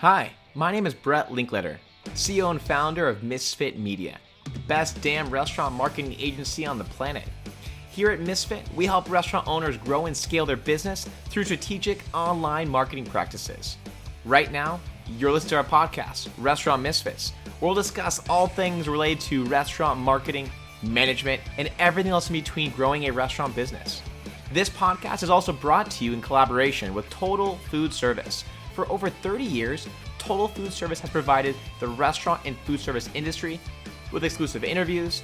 Hi, my name is Brett Linkletter, CEO and founder of Misfit Media, the best damn restaurant marketing agency on the planet. Here at Misfit, we help restaurant owners grow and scale their business through strategic online marketing practices. Right now, you're listening to our podcast, Restaurant Misfits, where we'll discuss all things related to restaurant marketing, management, and everything else in between growing a restaurant business. This podcast is also brought to you in collaboration with Total Food Service. For over 30 years, Total Food Service has provided the restaurant and food service industry with exclusive interviews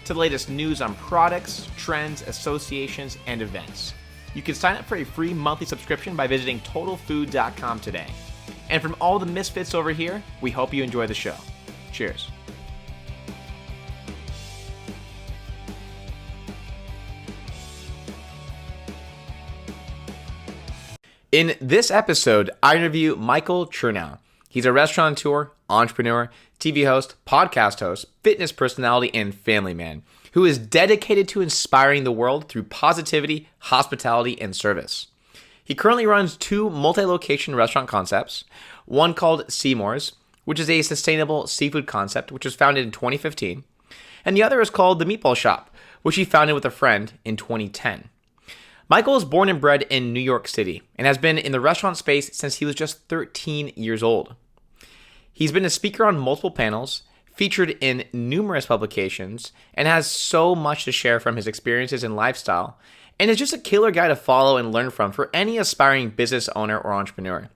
to the latest news on products, trends, associations, and events. You can sign up for a free monthly subscription by visiting totalfood.com today. And from all the misfits over here, we hope you enjoy the show. Cheers. In this episode, I interview Michael Chernow. He's a restaurateur, entrepreneur, TV host, podcast host, fitness personality, and family man who is dedicated to inspiring the world through positivity, hospitality, and service. He currently runs two multi-location restaurant concepts, one called Seamore's, which is a sustainable seafood concept, which was founded in 2015, and the other is called the Meatball Shop, which he founded with a friend in 2010. Michael was born and bred in New York City and has been in the restaurant space since he was just 13 years old. He's been a speaker on multiple panels, featured in numerous publications, and has so much to share from his experiences and lifestyle, and is just a killer guy to follow and learn from for any aspiring business owner or entrepreneur.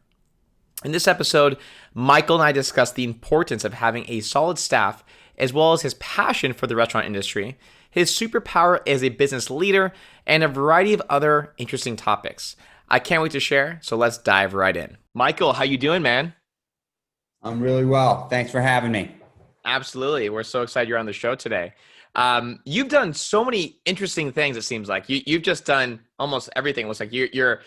In this episode, Michael and I discuss the importance of having a solid staff, as well as his passion for the restaurant industry, his superpower as a business leader, and a variety of other interesting topics. I can't wait to share, so let's dive right in. Michael, how you doing, man? I'm really well. Thanks for having me. Absolutely. We're so excited you're on the show today. You've done so many interesting things, it seems like. You've just done almost everything. It looks like you're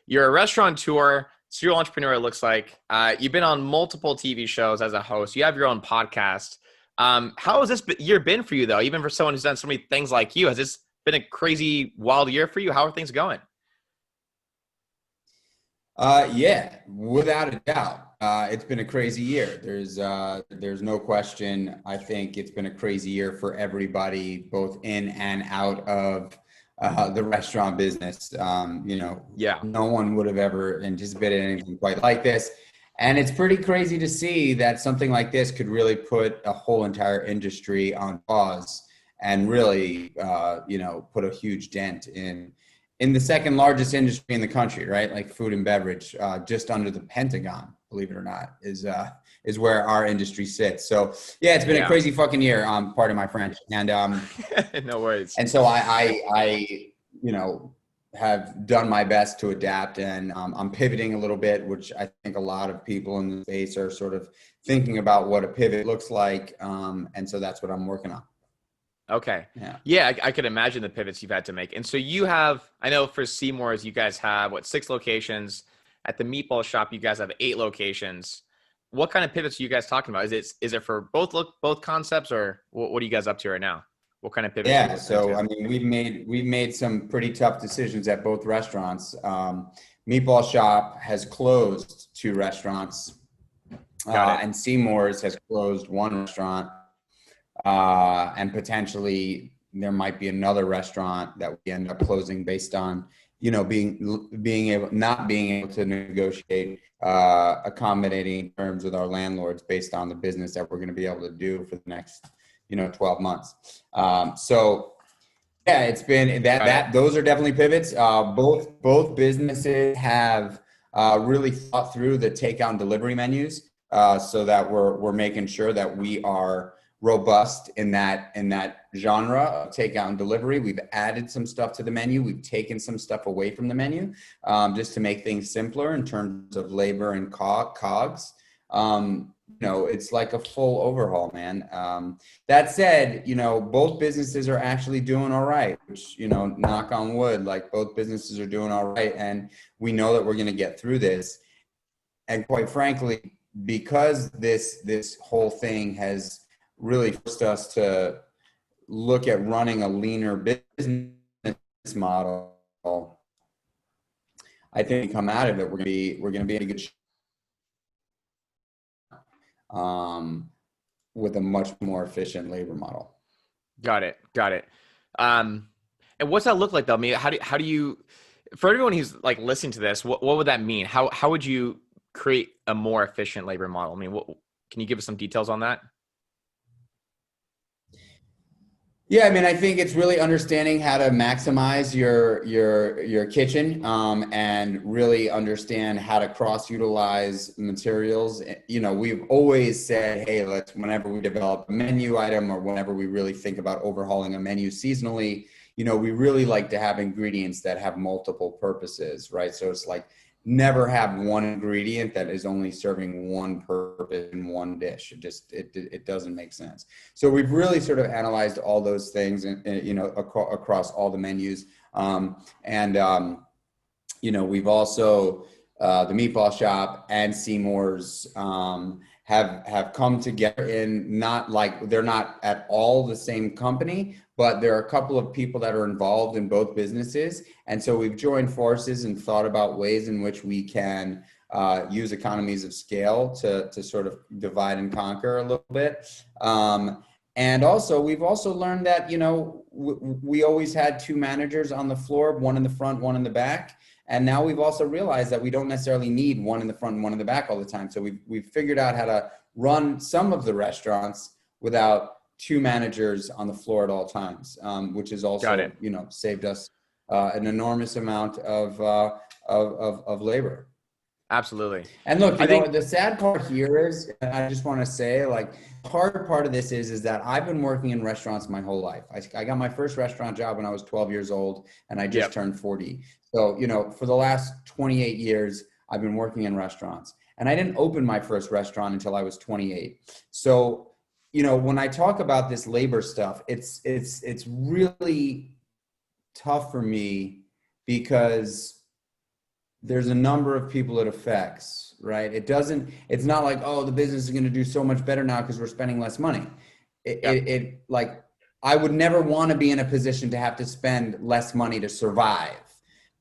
a restaurateur, serial entrepreneur, it looks like. You've been on multiple TV shows as a host. You have your own podcast. How has this year been for you, though? Even for someone who's done so many things like you, has this been a crazy, wild year for you? How are things going? Yeah, without a doubt. It's been a crazy year. There's no question. I think it's been a crazy year for everybody, both in and out of the restaurant business. Yeah. No one would have ever anticipated anything quite like this. And it's pretty crazy to see that something like this could really put a whole entire industry on pause and really, put a huge dent in the second largest industry in the country, right? Like food and beverage, just under the Pentagon, believe it or not, is where our industry sits. So yeah, it's been a crazy fucking year. Pardon my French, and no worries. And so I have done my best to adapt, and I'm pivoting a little bit, which I think a lot of people in the space are sort of thinking about what a pivot looks like, and so that's what I'm working on. Okay. Yeah, I could imagine the pivots you've had to make. And so you have, I know for Seamore's, you guys have, 6 locations. At the Meatball Shop, you guys have 8 locations. What kind of pivots are you guys talking about? Is it for both concepts, or what are you guys up to right now? What kind of pivots? Yeah, so I mean, we've made some pretty tough decisions at both restaurants. Meatball Shop has closed 2 restaurants, and Seamore's has closed 1 restaurant. And potentially there might be another restaurant that we end up closing based on, not being able to negotiate accommodating terms with our landlords based on the business that we're going to be able to do for the next 12 months. So yeah, it's been that those are definitely pivots. Both businesses have really thought through the takeout and delivery menus, so that we're making sure that we are robust in that genre of takeout and delivery. We've added some stuff to the menu. We've taken some stuff away from the menu, just to make things simpler in terms of labor and cogs. It's like a full overhaul, man. That said, both businesses are actually doing all right, which, knock on wood, like both businesses are doing all right. And we know that we're going to get through this. And quite frankly, because this whole thing has really forced us to look at running a leaner business model, I think come out of it, we're going to be in a good shape. with a much more efficient labor model. Got it. Got it. And what's that look like though? I mean, how do you, for everyone who's like listening to this, what would that mean? How would you create a more efficient labor model? I mean, can you give us some details on that? Yeah, I mean, I think it's really understanding how to maximize your kitchen, and really understand how to cross utilize materials. You know, we've always said, hey, whenever we develop a menu item or whenever we really think about overhauling a menu seasonally, you know, we really like to have ingredients that have multiple purposes, right? So it's like never have one ingredient that is only serving one purpose in one dish. It doesn't make sense. So we've really sort of analyzed all those things, and you know, across all the menus. You know, we've also the Meatball Shop and Seamore's have come together in, not like they're not at all the same company, but there are a couple of people that are involved in both businesses. And so we've joined forces and thought about ways in which we can use economies of scale to sort of divide and conquer a little bit. And also, we've also learned that, you know, we always had two managers on the floor, one in the front, one in the back. And now we've also realized that we don't necessarily need one in the front and one in the back all the time. So we've figured out how to run some of the restaurants without two managers on the floor at all times, which has also, you know, saved us an enormous amount of labor. Absolutely. And look, you know, the sad part here is, and I just want to say, like, the hard part of this is that I've been working in restaurants my whole life. I got my first restaurant job when I was 12 years old, and I just turned 40. So, you know, for the last 28 years, I've been working in restaurants. And I didn't open my first restaurant until I was 28. So, you know, when I talk about this labor stuff, it's really tough for me because there's a number of people it affects, right? It's not like, oh, the business is going to do so much better now because we're spending less money. Like, I would never want to be in a position to have to spend less money to survive.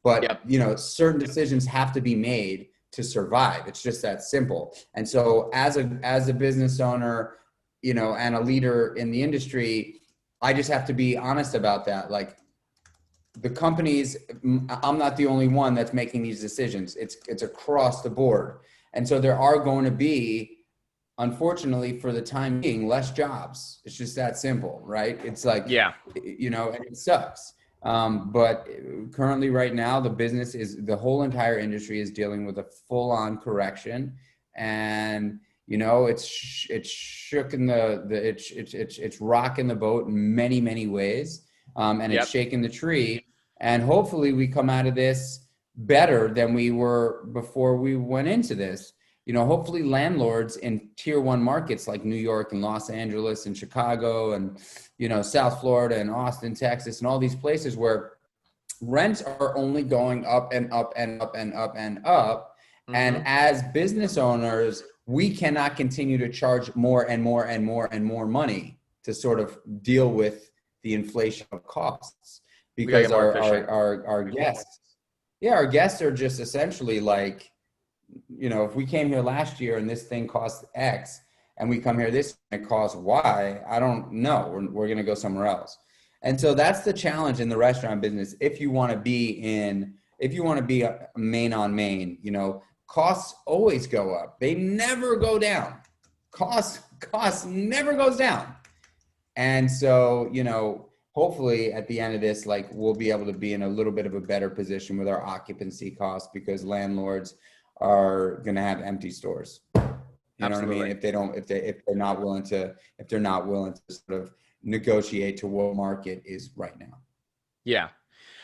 But, you know, certain decisions have to be made to survive. It's just that simple. And so as a business owner, you know, and a leader in the industry, I just have to be honest about that. Like, the companies, I'm not the only one that's making these decisions. It's across the board. And so there are going to be, unfortunately, for the time being, less jobs. It's just that simple, right? It's like, you know, and it sucks. But currently right now, the whole entire industry is dealing with a full-on correction. And, you know, it's shooking it's rocking the boat in many, many ways. And it's shaking the tree. And hopefully we come out of this better than we were before we went into this. You know, hopefully landlords in tier 1 markets like New York and Los Angeles and Chicago and, you know, South Florida and Austin, Texas, and all these places where rents are only going up and up and up and up and up. Mm-hmm. And as business owners, we cannot continue to charge more and more and more and more money to sort of deal with the inflation of costs, because our guests are just essentially like, you know, if we came here last year and this thing cost X and we come here this and it costs Y, I don't know, we're going to go somewhere else. And so that's the challenge in the restaurant business. If you want to be a main on main, you know, costs always go up. They never go down. Costs never goes down. And so, you know, hopefully at the end of this, like, we'll be able to be in a little bit of a better position with our occupancy costs, because landlords are going to have empty stores. You know what I mean? If they're not willing to sort of negotiate to what market is right now. Yeah.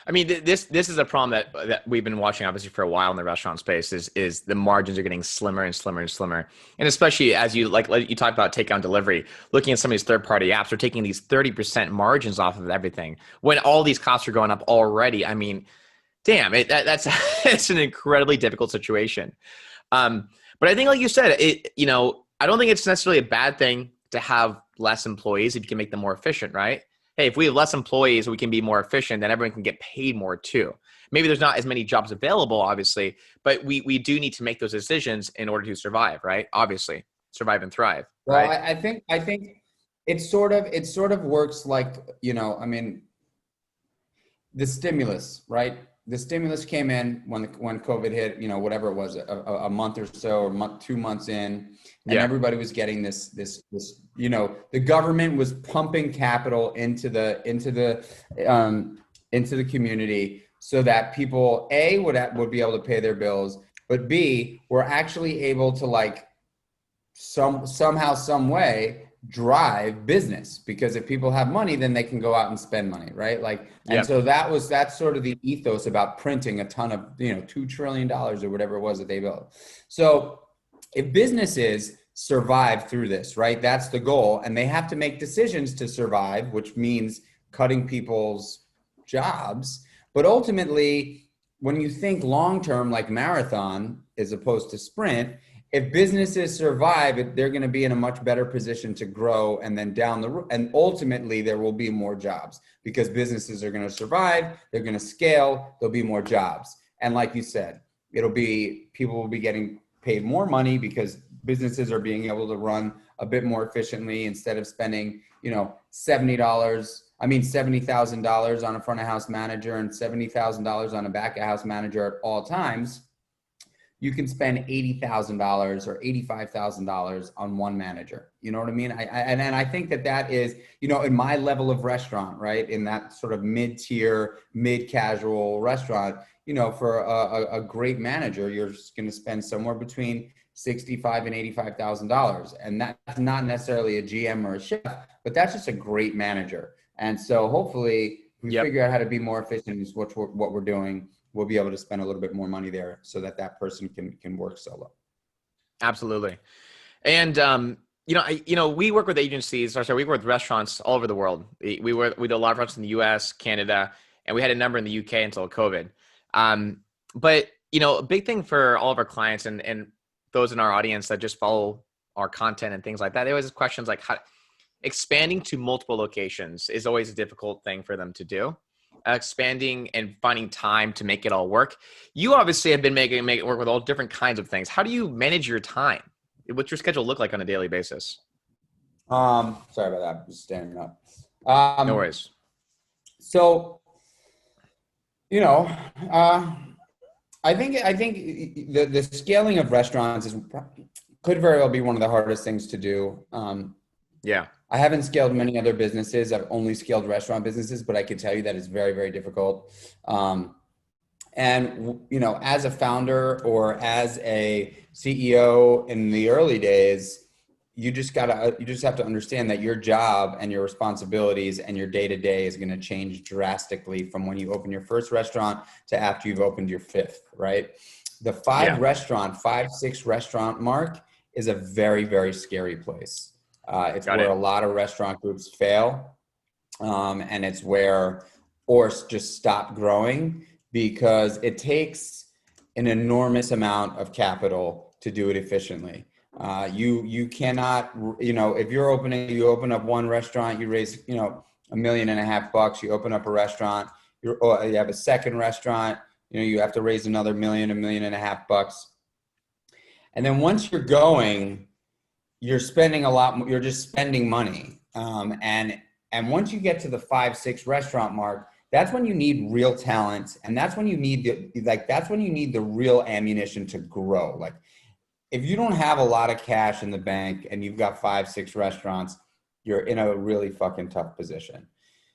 I mean, this is a problem that we've been watching obviously for a while in the restaurant space is the margins are getting slimmer and slimmer and slimmer. And especially as you talk about takeout delivery, looking at some of these third-party apps, they're taking these 30% margins off of everything when all these costs are going up already. I mean, damn, that's it's an incredibly difficult situation. But I think, like you said, you know, I don't think it's necessarily a bad thing to have less employees if you can make them more efficient, right? Hey, if we have less employees, we can be more efficient, then everyone can get paid more too. Maybe there's not as many jobs available, obviously, but we do need to make those decisions in order to survive, right? Obviously. survive and thrive, Well, right? I think it sort of works like, I mean, the stimulus, right? The stimulus came in when COVID hit, whatever it was, a month or so, or 2 months in, and Yeah. everybody was getting this, the government was pumping capital into the community so that people would be able to pay their bills, but B, were actually able to, like, somehow, some way, drive business, because if people have money, then they can go out and spend money, right? Like, and Yep. so that's sort of the ethos about printing a ton of, $2 trillion or whatever it was that they built. So if businesses survive through this, right, that's the goal, and they have to make decisions to survive, which means cutting people's jobs. But ultimately, when you think long term, like marathon as opposed to sprint, if businesses survive, they're going to be in a much better position to grow, and then and ultimately there will be more jobs, because businesses are going to survive, they're going to scale, there'll be more jobs. And like you said, people will be getting paid more money because businesses are being able to run a bit more efficiently, instead of spending, $70,000 on a front of house manager and $70,000 on a back of house manager at all times. You can spend $80,000 or $85,000 on one manager. You know what I mean? And I think that is, in my level of restaurant, right, in that sort of mid-tier, mid-casual restaurant, for a great manager, you're just going to spend somewhere between $65,000 and $85,000, and that's not necessarily a GM or a chef, but that's just a great manager. And so hopefully, we Yep. figure out how to be more efficient, is what we're doing. We'll be able to spend a little bit more money there, so that person can work solo. Absolutely. And we work with agencies, or sorry, we work with restaurants all over the world. We do a lot of restaurants in the US, Canada, and we had a number in the UK until COVID. But a big thing for all of our clients and those in our audience that just follow our content and things like that, they always have questions like, how expanding to multiple locations is always a difficult thing for them to do. Expanding and finding time to make it all work. You obviously have been making it work with all different kinds of things. How do you manage your time? What's your schedule look like on a daily basis? Sorry about that. I'm just standing up. No worries. So, I think the scaling of restaurants could very well be one of the hardest things to do. Yeah. I haven't scaled many other businesses. I've only scaled restaurant businesses, but I can tell you that it's very, very difficult. And, as a founder or as a CEO in the early days, you just have to understand that your job and your responsibilities and your day-to-day is going to change drastically from when you open your first restaurant to after you've opened your fifth, right? The 6 restaurant mark is a very, very scary place. It's where a lot of restaurant groups fail. And it's where just stop growing, because it takes an enormous amount of capital to do it efficiently. You cannot, if you open up one restaurant, you raise, $1.5 million. You open up a restaurant, you have a second restaurant, you have to raise another $1 million, $1.5 million. And then once you're going, you're spending a lot more, you're just spending money. And once you get to the 5-6 restaurant mark, that's when you need real talent. And that's when you need the real ammunition to grow. Like, if you don't have a lot of cash in the bank and you've got 5-6 restaurants, you're in a really fucking tough position.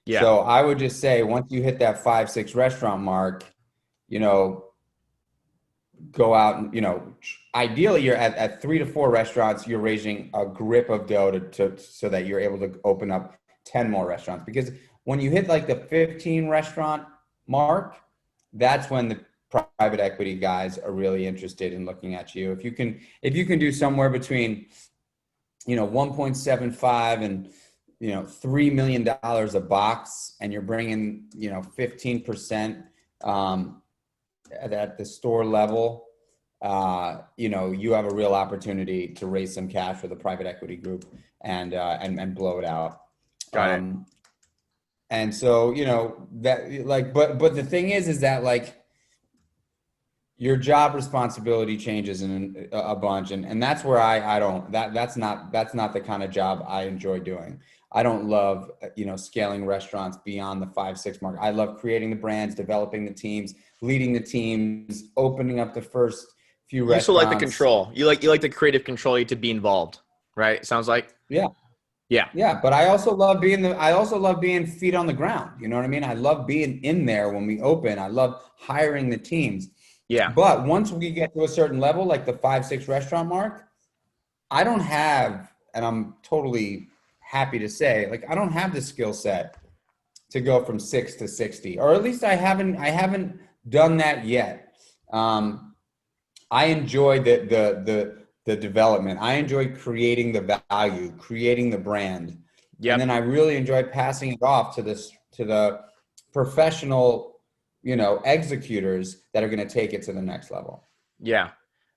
Yeah. So I would just say, once you hit that 5-6 restaurant mark, go out and, ideally you're at 3 to 4 restaurants, you're raising a grip of dough so that you're able to open up 10 more restaurants. Because when you hit like the 15 restaurant mark, that's when the private equity guys are really interested in looking at you. If you can do somewhere between, 1.75 and, $3 million a box, and you're bringing, 15%, at the store level, you have a real opportunity to raise some cash for the private equity group and blow it out. Got it. And so, that, like, but the thing is that, like, your job responsibility changes in a bunch. And that's where I don't, that's not the kind of job I enjoy doing. I don't love, scaling restaurants beyond the 5, 6 mark. I love creating the brands, developing the teams, leading the teams, opening up the first few You still like the restaurants. control. You like the creative control, you to be involved, right? It sounds like. Yeah. Yeah. Yeah. But I also love being feet on the ground. You know what I mean? I love being in there when we open. I love hiring the teams. Yeah. But once we get to a certain level, like the 5, 6 restaurant mark, I don't have, and I'm totally happy to say, like, I don't have the skill set to go from 6 to 60, or at least I haven't done that yet. I enjoy the development. I enjoy creating the value, creating the brand. Yep. And then I really enjoy passing it off to the professional, executors that are going to take it to the next level. Yeah.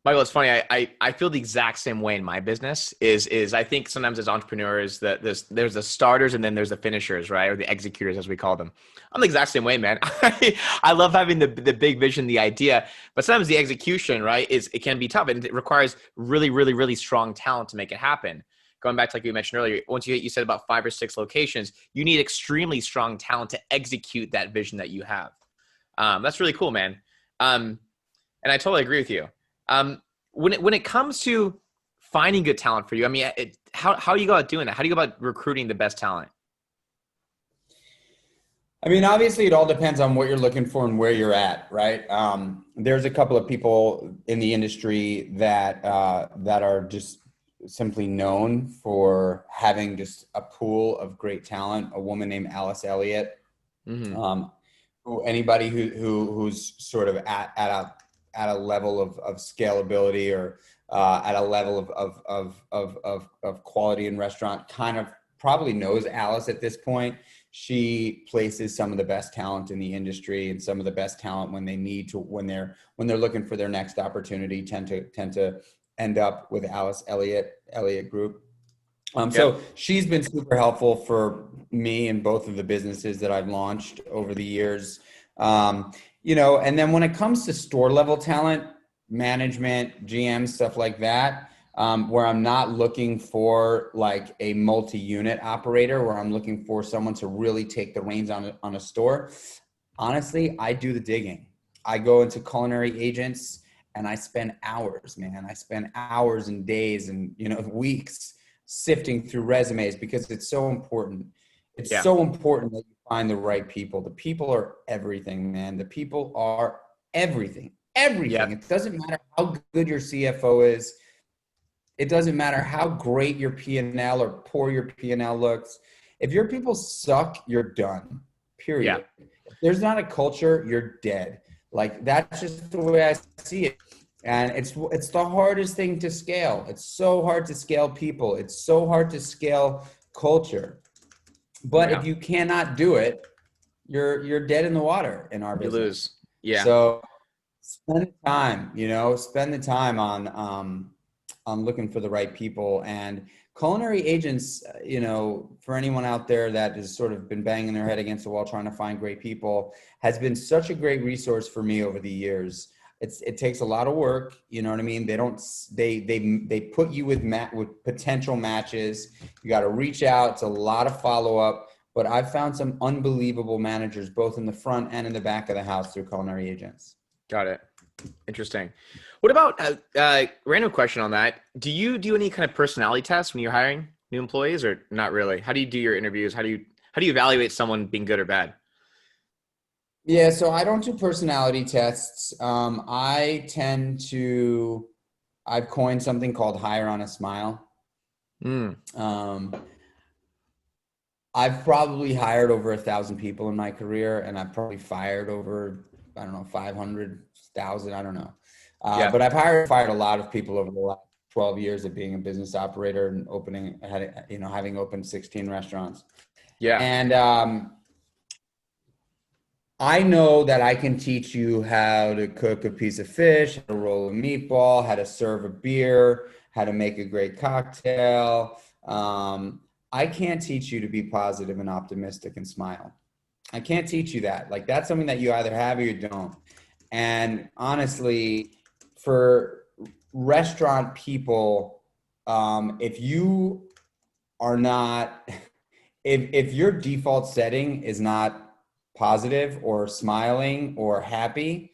Michael, it's funny. I feel the exact same way in my business is I think sometimes as entrepreneurs that there's the starters and then there's the finishers, right? Or the executors as we call them. I'm the exact same way, man. I love having the big vision, the idea, but sometimes the execution, right, it can be tough and it requires really, really, really strong talent to make it happen. Going back to like you mentioned earlier, once you said about 5 or 6 locations, you need extremely strong talent to execute that vision that you have. That's really cool, man. And I totally agree with you. When it comes to finding good talent for you, I mean, how you go about doing that? How do you go about recruiting the best talent? I mean, obviously, it all depends on what you're looking for and where you're at, right? There's a couple of people in the industry that are just simply known for having just a pool of great talent. A woman named Alice Elliott. Mm-hmm. Anybody who's sort of at a level of scalability or at a level of quality in restaurant kind of probably knows Alice at this point. She places some of the best talent in the industry, and some of the best talent when they're looking for their next opportunity tend to end up with Alice Elliott Group. So she's been super helpful for me in both of the businesses that I've launched over the years. And then when it comes to store level talent, management, GM, stuff like that, where I'm not looking for like a multi-unit operator, where I'm looking for someone to really take the reins on a store. Honestly, I do the digging. I go into culinary agents and I spend hours, man. I spend hours and days and, weeks sifting through resumes because it's so important. It's so important that you find the right people. The people are everything, man. The people are everything. Everything. Yep. It doesn't matter how good your CFO is. It doesn't matter how great your P&L or poor your P&L looks. If your people suck, you're done. Period. Yeah. If there's not a culture, you're dead. Like, that's just the way I see it. And it's the hardest thing to scale. It's so hard to scale people. It's so hard to scale culture. But if you cannot do it, you're dead in the water in our business. You lose. Yeah. So spend the time on looking for the right people. And culinary agents, for anyone out there that has sort of been banging their head against the wall trying to find great people, has been such a great resource for me over the years. It takes a lot of work, you know what I mean? They put you with potential matches. You got to reach out. It's a lot of follow-up, but I've found some unbelievable managers, both in the front and in the back of the house through culinary agents. Got it. Interesting. What about random question on that? Do you do any kind of personality tests when you're hiring new employees, or not really? How do you do your interviews? How do you evaluate someone being good or bad? Yeah, so I don't do personality tests. I've coined something called hire on a smile. I've probably hired over 1,000 people in my career, and I've probably fired over, 500,000. I don't know. But I've fired a lot of people over the last 12 years of being a business operator and having opened 16 restaurants. Yeah. And I know that I can teach you how to cook a piece of fish, how to roll a meatball, how to serve a beer, how to make a great cocktail. I can't teach you to be positive and optimistic and smile. I can't teach you that. Like, that's something that you either have or you don't. And honestly, for restaurant people, if you are not, if your default setting is not positive or smiling or happy,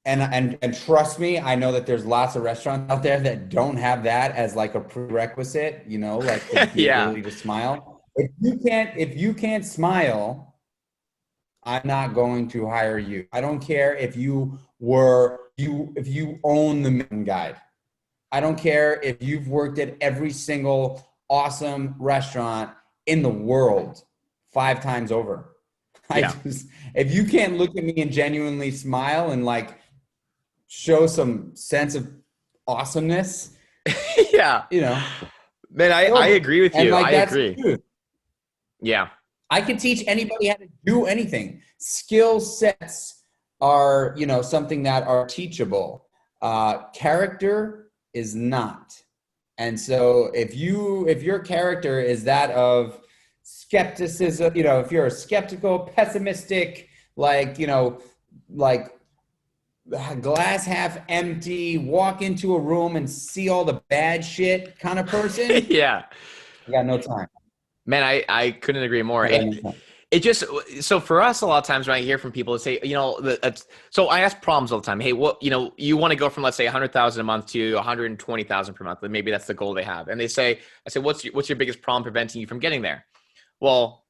and trust me, I know that there's lots of restaurants out there that don't have that as like a prerequisite, you know, like the Yeah. ability to smile. If you can't smile, I'm not going to hire you. I don't care if if you own the Mountain Guide. I don't care if you've worked at every single awesome restaurant in the world 5 times over. Yeah. If you can't look at me and genuinely smile and like show some sense of awesomeness, Yeah. you know, Man, it's I over. agree with And you. like I that's the agree. truth. Yeah. I can teach anybody how to do anything. Skill sets are, you know, something that are teachable. Character is not. And so if your character is that of skepticism, you know, if you're a skeptical, pessimistic, like, you know, like glass half empty, walk into a room and see all the bad shit kind of person, Yeah. I got no time. Man, I couldn't agree more. I got no time. It just, so for us, a lot of times when I hear from people that say, you know, so I ask problems all the time. Hey, what, you know, you want to go from, let's say 100,000 a month to 120,000 per month. Maybe that's the goal they have. And I say, what's your biggest problem preventing you from getting there? Well,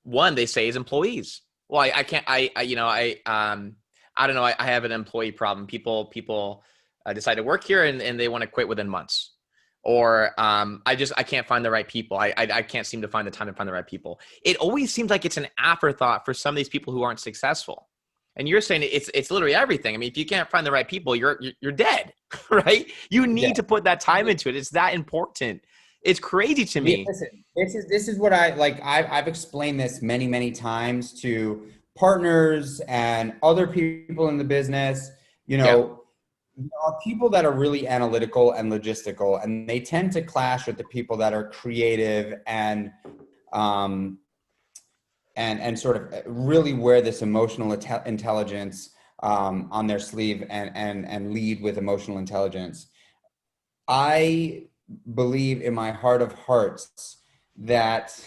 one, they say is employees. Well, I can't, you know, I don't know. I have an employee problem. People decide to work here and they want to quit within months. Or I can't find the right people. I can't seem to find the time to find the right people. It always seems like it's an afterthought for some of these people who aren't successful. And you're saying it's literally everything. I mean, if you can't find the right people, you're dead, right? You Yeah. need to put that time into it. It's that important. It's crazy to Yeah, me. listen, this is what I like. I've explained this many times to partners and other people in the business. You Yep. know, there are people that are really analytical and logistical, and they tend to clash with the people that are creative um, and sort of really wear this emotional intelligence on their sleeve and lead with emotional intelligence. I believe in my heart of hearts that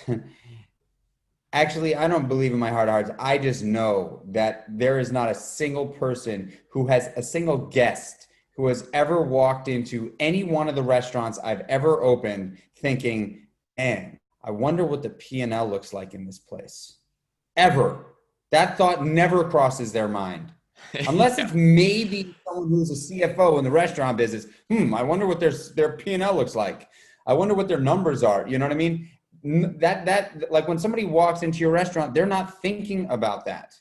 actually, I don't believe in my heart of hearts. I just know that there is not a single person who has a single guest who has ever walked into any one of the restaurants I've ever opened thinking, man, I wonder what the P&L looks like in this place. Ever. That thought never crosses their mind. Unless Yeah. it's maybe someone who's a CFO in the restaurant business. I wonder what their P&L looks like. I wonder what their numbers are. You know what I mean? That like when somebody walks into your restaurant, they're not thinking about that.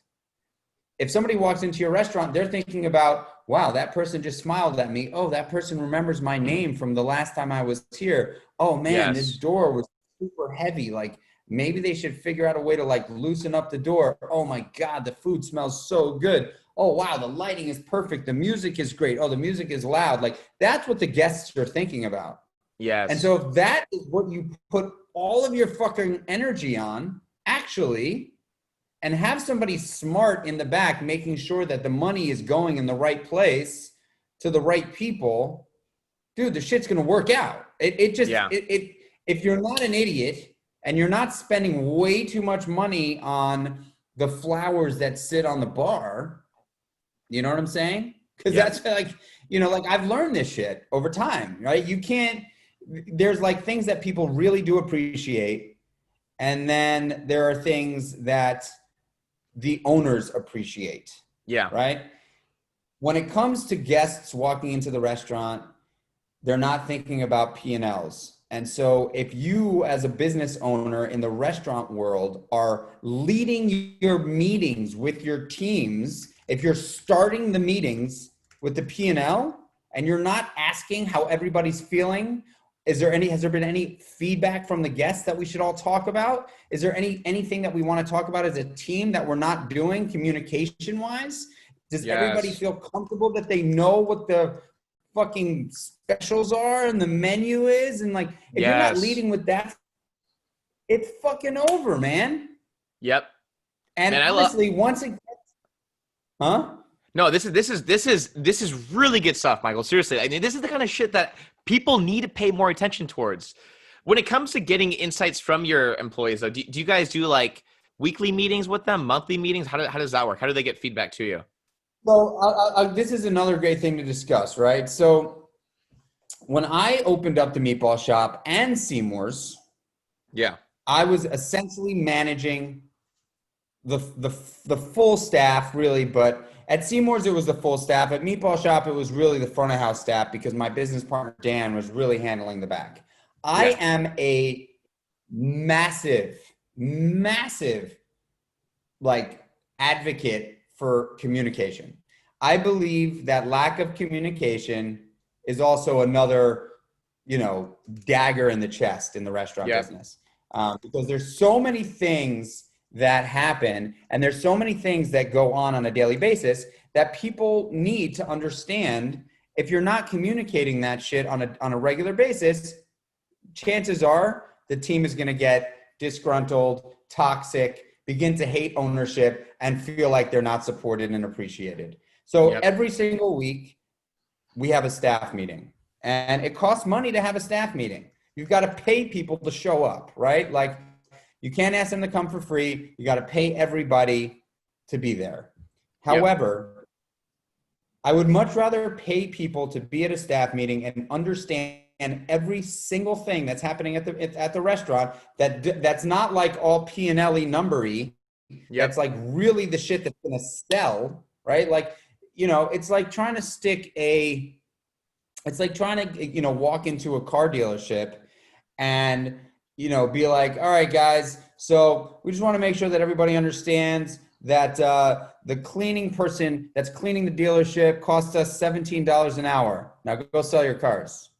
If somebody walks into your restaurant, they're thinking about, wow, that person just smiled at me. Oh, that person remembers my name from the last time I was here. Oh man, this Yes. door was super heavy. Like maybe they should figure out a way to like loosen up the door. Oh my God, the food smells so good. Oh wow, the lighting is perfect. The music is great. Oh, the music is loud. Like that's what the guests are thinking about. And Yes. so if that is what you put all of your fucking energy on, actually, and have somebody smart in the back making sure that the money is going in the right place to the right people, dude, the shit's gonna work out. Yeah. If you're not an idiot and you're not spending way too much money on the flowers that sit on the bar, you know what I'm saying? Because Yeah. that's like, you know, like I've learned this shit over time, right? You can't, there's like things that people really do appreciate. And then there are things that the owners appreciate, Yeah. right? When it comes to guests walking into the restaurant, they're not thinking about P&Ls. And so if you as a business owner in the restaurant world are leading your meetings with your teams, if you're starting the meetings with the P&L and you're not asking how everybody's feeling, has there been any feedback from the guests that we should all talk about? Is there anything that we want to talk about as a team that we're not doing communication wise? Does everybody Yes. feel comfortable that they know what the fucking specials are and the menu is? And like, if you're not Yes. leading with that, it's fucking over, man. Yep. And Man, honestly, once it gets, huh? No, this is really good stuff, Michael. Seriously, I mean, this is the kind of shit that people need to pay more attention towards. When it comes to getting insights from your employees, though, do you guys do like weekly meetings with them, monthly meetings? How does that work? How do they get feedback to you? So this is another great thing to discuss, right? So when I opened up the Meatball Shop and Seamore's, Yeah. I was essentially managing the full staff, really. But at Seamore's, it was the full staff. At Meatball Shop, it was really the front of house staff because my business partner Dan was really handling the back. I Yeah. am a massive, massive like advocate for communication. I believe that lack of communication is also another, dagger in the chest in the restaurant Yeah. business, because there's so many things that happen and there's so many things that go on a daily basis that people need to understand. If you're not communicating that shit on a regular basis, chances are the team is going to get disgruntled, toxic, begin to hate ownership, and feel like they're not supported and appreciated. So Yep. every single week, we have a staff meeting. And it costs money to have a staff meeting. You've got to pay people to show up, right? Like, you can't ask them to come for free. You got to pay everybody to be there. Yep. However, I would much rather pay people to be at a staff meeting and understand every single thing that's happening at the restaurant that's not like all P&L-y numbery. Yep. That's like really the shit that's going to sell, right? Like, it's like trying to walk into a car dealership and, be like, all right, guys, so we just want to make sure that everybody understands that the cleaning person that's cleaning the dealership costs us $17 an hour. Now go sell your cars.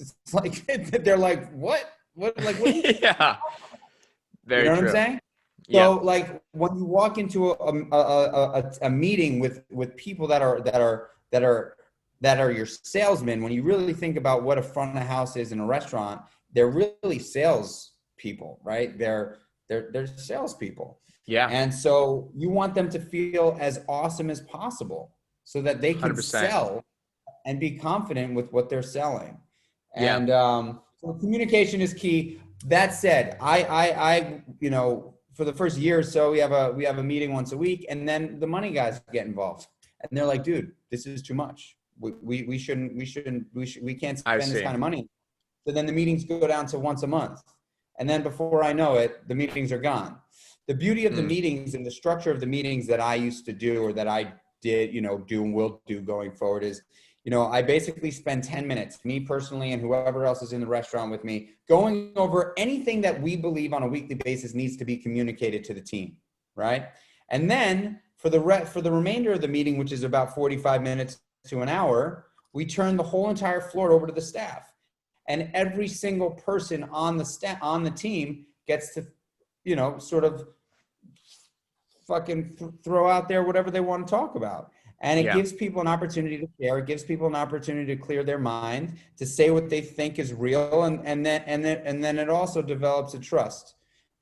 It's like, they're like, what? Like, what? Yeah. Very You know what true. I'm saying? Yeah. So like when you walk into a meeting with people that are your salesmen, when you really think about what a front of house is in a restaurant, they're really sales people, right? They're salespeople. Yeah. And so you want them to feel as awesome as possible so that they can 100%. sell and be confident with what they're selling. Yeah. And so communication is key. That said, I for the first year or so, we have a meeting once a week, and then the money guys get involved, and they're like, dude, this is too much. We can't spend this kind of money. So then the meetings go down to once a month. And then before I know it, the meetings are gone. The beauty of the meetings and the structure of the meetings that I used to do, or that I did, do and will do going forward, is, I basically spend 10 minutes, me personally and whoever else is in the restaurant with me, going over anything that we believe on a weekly basis needs to be communicated to the team, right? And then for the remainder of the meeting, which is about 45 minutes to an hour, we turn the whole entire floor over to the staff. And every single person on the team gets to, sort of fucking throw out there whatever they want to talk about. And it gives people an opportunity to share. It gives people an opportunity to clear their mind, to say what they think is real. And then it also develops a trust,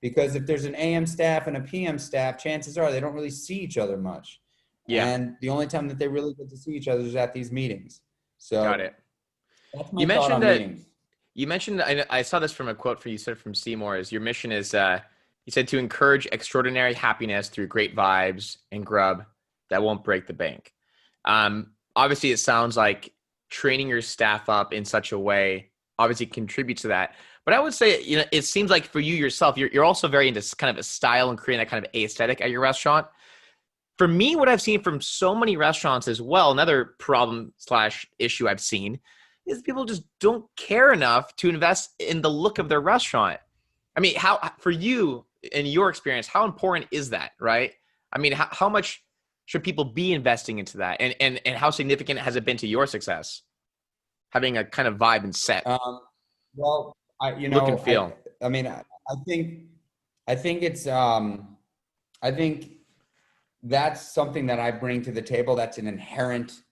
because if there's an AM staff and a PM staff, chances are they don't really see each other much. Yeah. And the only time that they really get to see each other is at these meetings. So Got it. that's my thought on meetings. You mentioned, I saw this from a quote you said from Seamore, is your mission is, you said, to encourage extraordinary happiness through great vibes and grub that won't break the bank. Obviously, it sounds like training your staff up in such a way obviously contributes to that. But I would say, it seems like for you yourself, you're also very into kind of a style and creating that kind of aesthetic at your restaurant. For me, what I've seen from so many restaurants as well, another problem/issue I've seen, is people just don't care enough to invest in the look of their restaurant. I mean, how, for you, in your experience, how important is that, right? I mean, how much should people be investing into that? And how significant has it been to your success? Having a kind of vibe and set. Well, look and feel. I think it's, I think that's something that I bring to the table. That's an inherent,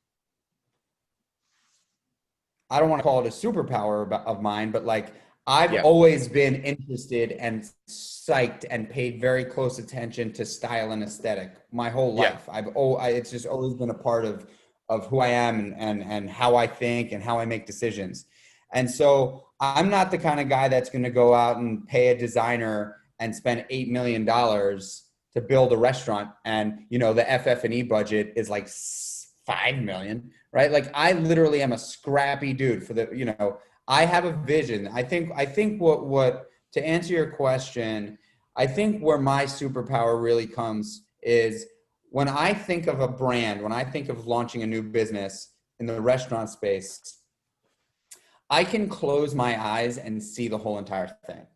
I don't want to call it a superpower of mine, but like, I've always been interested and psyched and paid very close attention to style and aesthetic my whole life. It's just always been a part of who I am and how I think and how I make decisions. And so I'm not the kind of guy that's going to go out and pay a designer and spend $8 million to build a restaurant. And, you know, the FF&E budget is like 5 million, right? Like I literally am a scrappy dude for the, you know, I have a vision. I think what to answer your question, I think where my superpower really comes is when I think of a brand, when I think of launching a new business in the restaurant space, I can close my eyes and see the whole entire thing.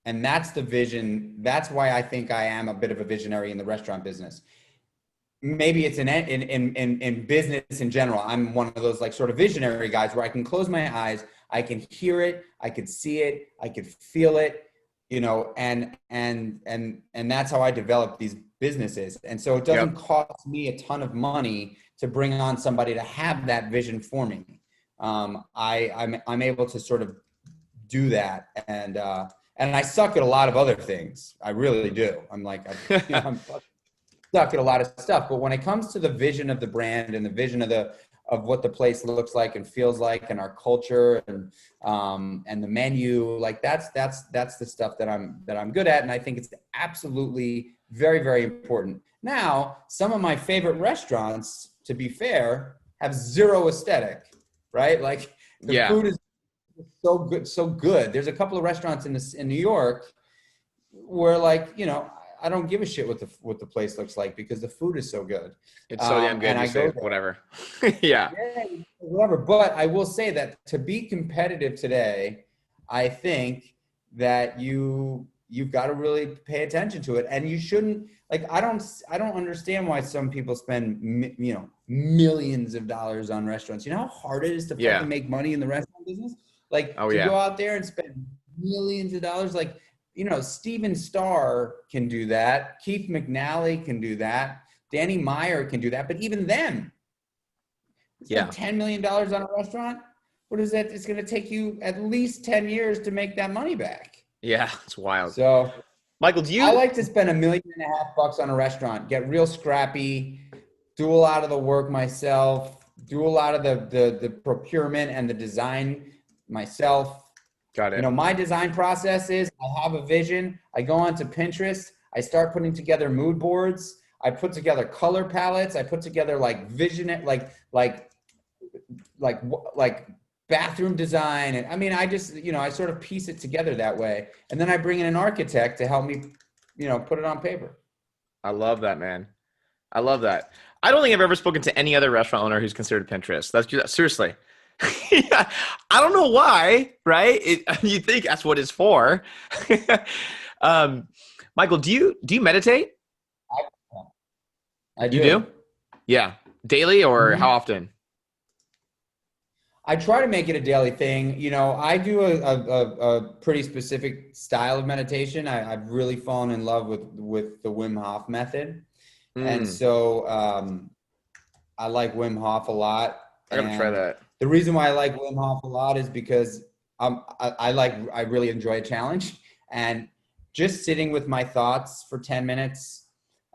And that's the vision. That's why I think I am a bit of a visionary in the restaurant business. Maybe it's in business in general. I'm one of those like sort of visionary guys where I can close my eyes, I can hear it, I could see it, I could feel it, you know, and that's how I develop these businesses. And so it doesn't cost me a ton of money to bring on somebody to have that vision for me. I'm able to sort of do that, and I suck at a lot of other things. I really do. I'm like, I'm stuck at a lot of stuff. But when it comes to the vision of the brand and the vision of what the place looks like and feels like, and our culture and the menu, like that's the stuff that I'm good at, and I think it's absolutely very, very important. Now, some of my favorite restaurants, to be fair, have zero aesthetic, right? Like the food is so good. There's a couple of restaurants in New York where, like, you know, I don't give a shit what the place looks like because the food is so good. It's so damn good. And I go whatever. Yeah, whatever. But I will say that to be competitive today, I think that you've got to really pay attention to it, and you shouldn't. Like, I don't understand why some people spend, you know, millions of dollars on restaurants. You know how hard it is to fucking make money in the restaurant business? Like, to go out there and spend millions of dollars, like, you know, Steven Starr can do that. Keith McNally can do that. Danny Meyer can do that. But even them, spend $10 million on a restaurant. What is that? It's going to take you at least 10 years to make that money back. Yeah, it's wild. So, Michael, I like to spend $1.5 million on a restaurant, get real scrappy, do a lot of the work myself, do a lot of the procurement and the design myself. Got it. You know, my design process is I have a vision. I go onto Pinterest. I start putting together mood boards. I put together color palettes. I put together like vision, like bathroom design. And I mean, I just, you know, I sort of piece it together that way. And then I bring in an architect to help me, you know, put it on paper. I love that, man. I love that. I don't think I've ever spoken to any other restaurant owner who's considered Pinterest. That's seriously. Yeah, I don't know why, right? You think that's what it's for. Michael, do you meditate? I do. You do? Yeah. Daily or how often? I try to make it a daily thing. You know, I do a pretty specific style of meditation. I've really fallen in love with the Wim Hof method. And so I like Wim Hof a lot. I gotta try that. The reason why I like Wim Hof a lot is because I really enjoy a challenge, and just sitting with my thoughts for 10 minutes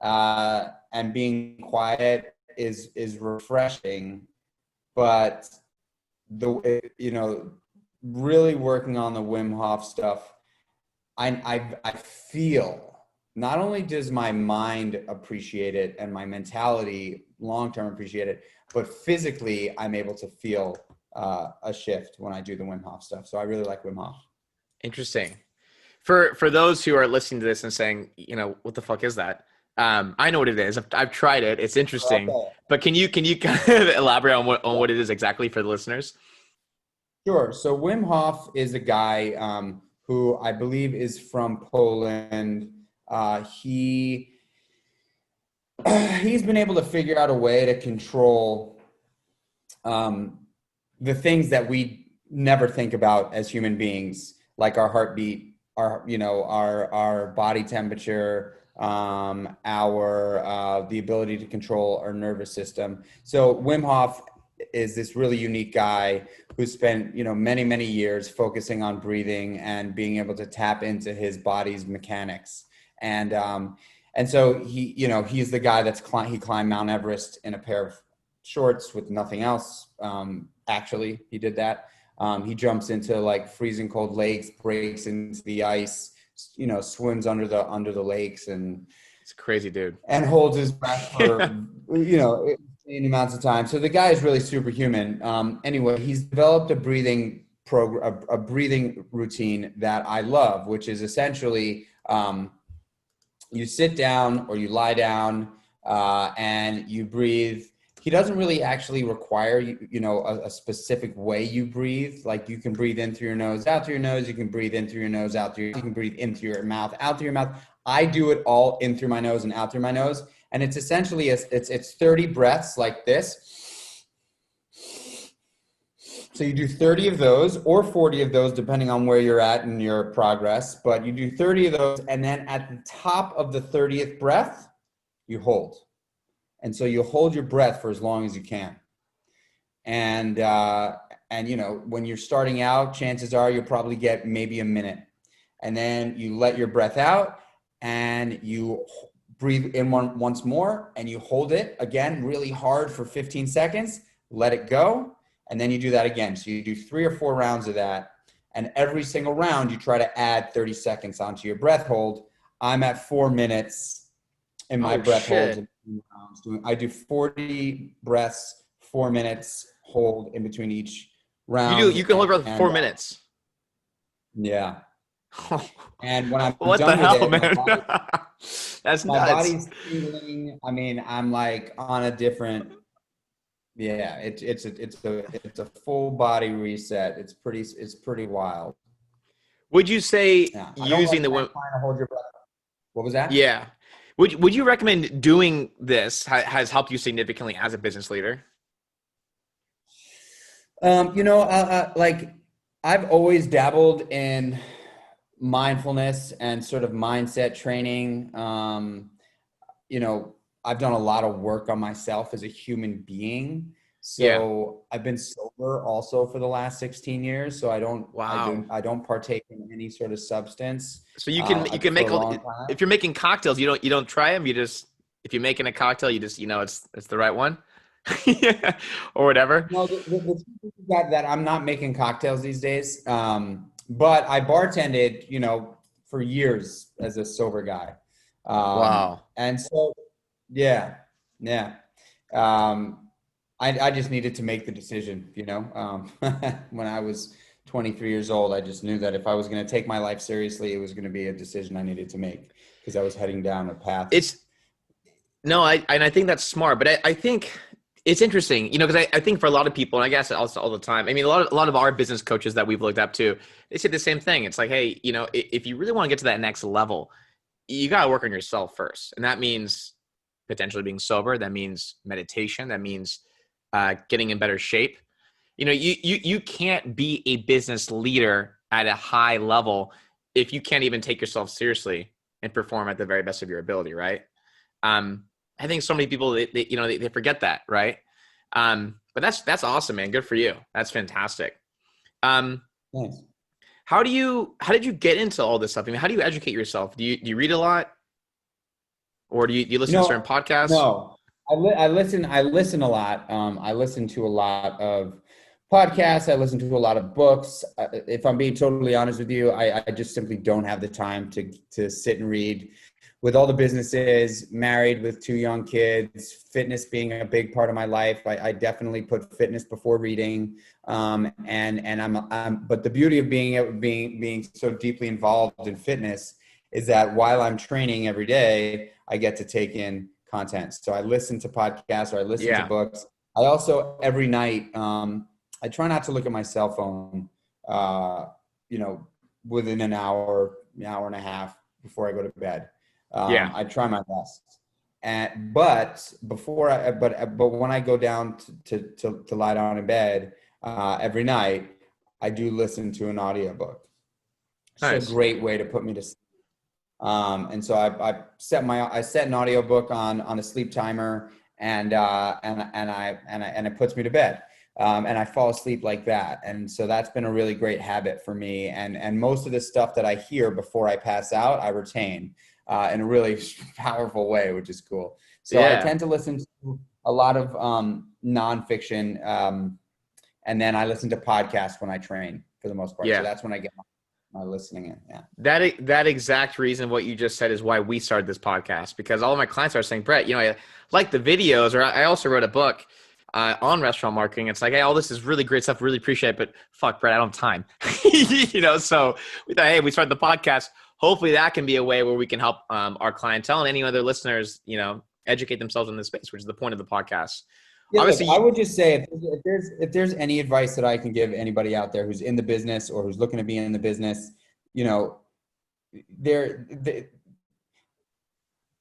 and being quiet is refreshing. But you know, really working on the Wim Hof stuff, I feel not only does my mind appreciate it and my mentality long-term appreciate it, but physically I'm able to feel a shift when I do the Wim Hof stuff. So I really like Wim Hof. Interesting. For those who are listening to this and saying, you know, what the fuck is that? I know what it is. I've tried it. It's interesting. Okay. But can you kind of elaborate on what it is exactly for the listeners? Sure. So Wim Hof is a guy who I believe is from Poland. He's been able to figure out a way to control the things that we never think about as human beings, like our heartbeat, our body temperature, the ability to control our nervous system. So Wim Hof is this really unique guy who spent, many, many years focusing on breathing and being able to tap into his body's mechanics. And so he's the guy he climbed Mount Everest in a pair of shorts with nothing else. Actually, he did that. He jumps into like freezing cold lakes, breaks into the ice, swims under the lakes, and it's crazy, dude. And holds his breath for insane amounts of time. So the guy is really superhuman. Anyway, he's developed a breathing routine that I love, which is essentially you sit down or you lie down and you breathe. He doesn't really actually require a specific way you breathe. Like you can breathe in through your nose, out through your nose. You can breathe in through your nose, out through. You can breathe in through your mouth, out through your mouth. I do it all in through my nose and out through my nose, and it's essentially it's 30 breaths like this. So you do 30 of those or 40 of those, depending on where you're at in your progress. But you do 30 of those, and then at the top of the 30th breath, you hold. And so you hold your breath for as long as you can. And when you're starting out, chances are you'll probably get maybe a minute. And then you let your breath out and you breathe in once more and you hold it again really hard for 15 seconds, let it go. And then you do that again. So you do 3 or 4 rounds of that. And every single round, you try to add 30 seconds onto your breath hold. I'm at 4 minutes in my breath hold. I do 40 breaths, 4 minutes hold in between each round. You can hold breath for 4 minutes. Yeah. And when I'm what done the hell, with it, man? That's my nuts. body's tingling. I mean, I'm like on a different. Yeah, it's a full body reset. It's pretty wild. Would you say using the trying to hold your breath? What was that? Yeah. Would you recommend doing this has helped you significantly as a business leader? Like I've always dabbled in mindfulness and sort of mindset training. I've done a lot of work on myself as a human being. So I've been sober also for the last 16 years. So I don't partake in any sort of substance. So you can make if you're making cocktails, you don't try them. If you're making a cocktail, you just it's the right one. Or whatever. No, the truth is that I'm not making cocktails these days. But I bartended, for years as a sober guy. Wow. And so, yeah. I just needed to make the decision, when I was 23 years old, I just knew that if I was going to take my life seriously, it was going to be a decision I needed to make because I was heading down a path. I think that's smart, but I think it's interesting, because I think for a lot of people, and I guess also all the time, I mean, a lot of our business coaches that we've looked up to, they say the same thing. It's like, hey, if you really want to get to that next level, you got to work on yourself first. And that means potentially being sober. That means meditation. That means getting in better shape. You can't be a business leader at a high level if you can't even take yourself seriously and perform at the very best of your ability, right? I think so many people they forget that, right? But that's awesome, man. Good for you. That's fantastic. Thanks. How did you get into all this stuff? I mean, how do you educate yourself? Do you read a lot, or do you listen to certain podcasts? No, I listen a lot. I listen to a lot of podcasts. I listen to a lot of books. If I'm being totally honest with you, I just simply don't have the time to sit and read. With all the businesses, married with 2 young kids, fitness being a big part of my life, I definitely put fitness before reading. But the beauty of being so deeply involved in fitness is that while I'm training every day, I get to take in content. So I listen to podcasts or I listen to books. I also every night I try not to look at my cell phone, within an hour and a half before I go to bed. I try my best. But when I go down to lie down in bed every night, I do listen to an audiobook. Nice. It's a great way to put me to sleep. And so I set an audiobook on a sleep timer, and it puts me to bed. And I fall asleep like that. And so that's been a really great habit for me. And most of the stuff that I hear before I pass out, I retain in a really powerful way, which is cool. So I tend to listen to a lot of nonfiction, and then I listen to podcasts when I train for the most part. So that's when I get my listening in. Yeah. That exact reason what you just said is why we started this podcast, because all of my clients are saying, Brett, I like the videos, or I also wrote a book on restaurant marketing. It's like, hey, all this is really great stuff. Really appreciate it. But fuck, Brett, I don't have time. So we thought, hey, we started the podcast. Hopefully that can be a way where we can help our clientele and any other listeners, educate themselves in this space, which is the point of the podcast. Yeah, obviously, I would just say if there's any advice that I can give anybody out there who's in the business or who's looking to be in the business,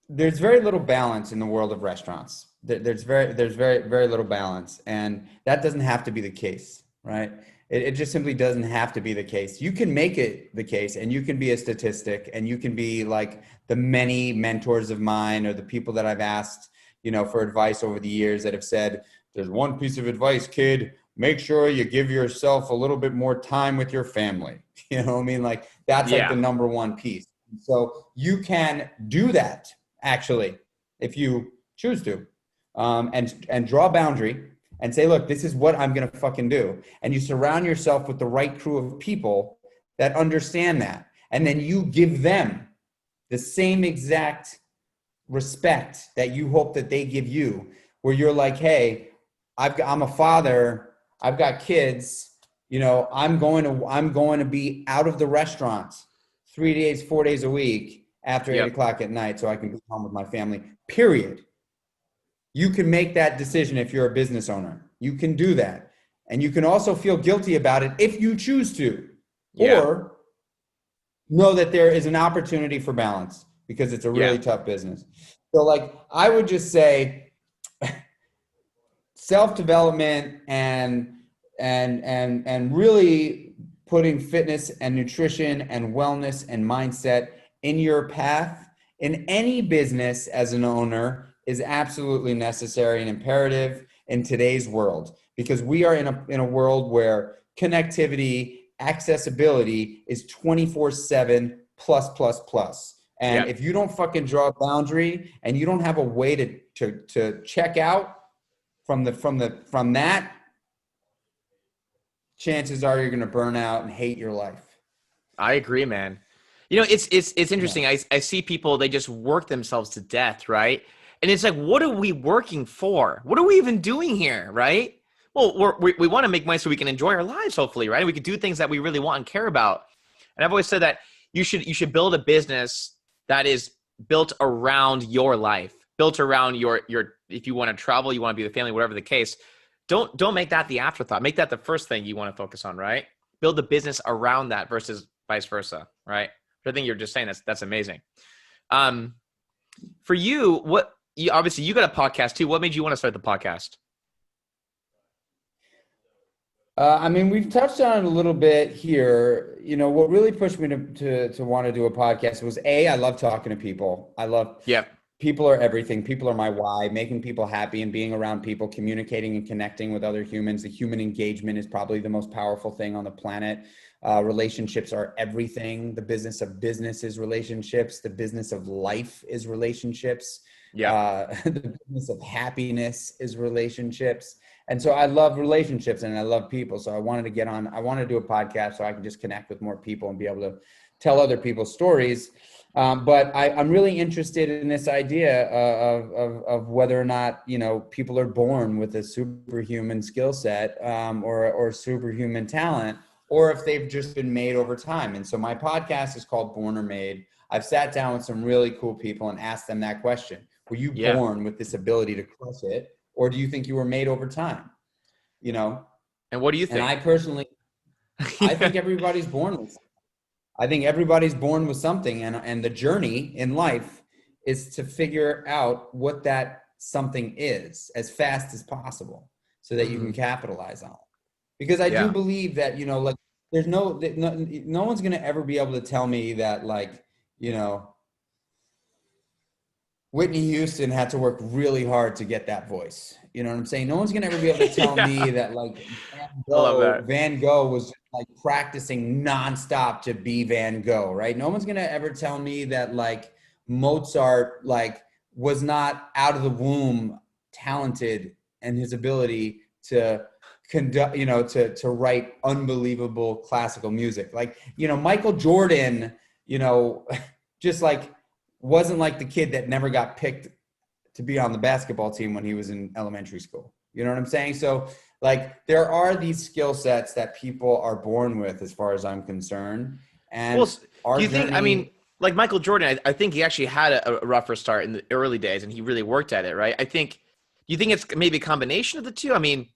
there's very little balance in the world of restaurants. There's very little balance, and that doesn't have to be the case, right? It just simply doesn't have to be the case. You can make it the case, and you can be a statistic, and you can be like the many mentors of mine or the people that I've asked, for advice over the years that have said, there's one piece of advice, kid, make sure you give yourself a little bit more time with your family. You know what I mean? Like that's like the number one piece. So you can do that actually, if you choose to, and draw a boundary and say, look, this is what I'm going to fucking do. And you surround yourself with the right crew of people that understand that. And then you give them the same exact respect that you hope that they give you, where you're like, hey, I'm a father, I've got kids, I'm going to be out of the restaurant 3 days, 4 days a week after 8 o'clock at night so I can be home with my family, period. You can make that decision if you're a business owner. You can do that. And you can also feel guilty about it if you choose to, or know that there is an opportunity for balance because it's a really tough business. So like, I would just say self-development and really putting fitness and nutrition and wellness and mindset in your path in any business as an owner is absolutely necessary and imperative in today's world, because we are in a world where connectivity, accessibility is 24/7 plus. And if you don't fucking draw a boundary and you don't have a way to check out from that, chances are you're going to burn out and hate your life. I agree, man. It's interesting. Yeah. I see people, they just work themselves to death, right? And it's like, what are we working for? What are we even doing here, right? Well, we want to make money so we can enjoy our lives, hopefully, right? We can do things that we really want and care about. And I've always said that you should build a business that is built around your life, built around your if you want to travel, you want to be with family, whatever the case. Don't make that the afterthought. Make that the first thing you want to focus on, right? Build the business around that versus vice versa, right? I think you're just saying that's amazing. For you, obviously you got a podcast too. What made you want to start the podcast? We've touched on it a little bit here. What really pushed me to want to do a podcast was I love talking to people. I love people are everything. People are my why. Making people happy and being around people, communicating and connecting with other humans. The human engagement is probably the most powerful thing on the planet. Relationships are everything. The business of business is relationships. The business of life is relationships. The business of happiness is relationships. And so I love relationships and I love people. So I wanted to do a podcast so I can just connect with more people and be able to tell other people's stories. But I'm really interested in this idea of whether or not, people are born with a superhuman skill set or superhuman talent, or if they've just been made over time. And so my podcast is called Born or Made. I've sat down with some really cool people and asked them that question. Were you born with this ability to crush it? Or do you think you were made over time? And what do you think? And I personally, I think everybody's born with something. I think everybody's born with something. And the journey in life is to figure out what that something is as fast as possible so that you can capitalize on it. Because I do believe that, like there's no one's going to ever be able to tell me that, like, Whitney Houston had to work really hard to get that voice. You know what I'm saying? No one's gonna ever be able to tell me that like I love that. Van Gogh was like practicing nonstop to be Van Gogh, right? No one's gonna ever tell me that like Mozart like was not out of the womb talented and his ability to conduct, to write unbelievable classical music. Like, Michael Jordan, just like wasn't like the kid that never got picked to be on the basketball team when he was in elementary school. You know what I'm saying? So like there are these skill sets that people are born with as far as I'm concerned. And do you think, I mean, like Michael Jordan, I think he actually had a rougher start in the early days and he really worked at it, right? Do you think it's maybe a combination of the two? I mean,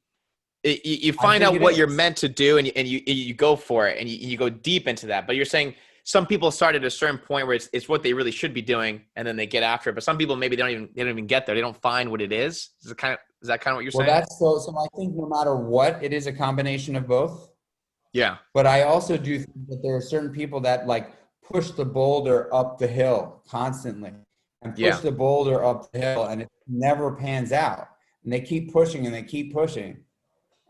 you find out what you're meant to do and you go for it and you go deep into that. But you're saying some people start at a certain point where it's what they really should be doing and then they get after it. But some people maybe they don't even get there. They don't find what it is. Is that kind of what you're saying? Well, that's so I think no matter what, it is a combination of both. Yeah. But I also do think that there are certain people that like push the boulder up the hill constantly and push the boulder up the hill and it never pans out. And they keep pushing and they keep pushing.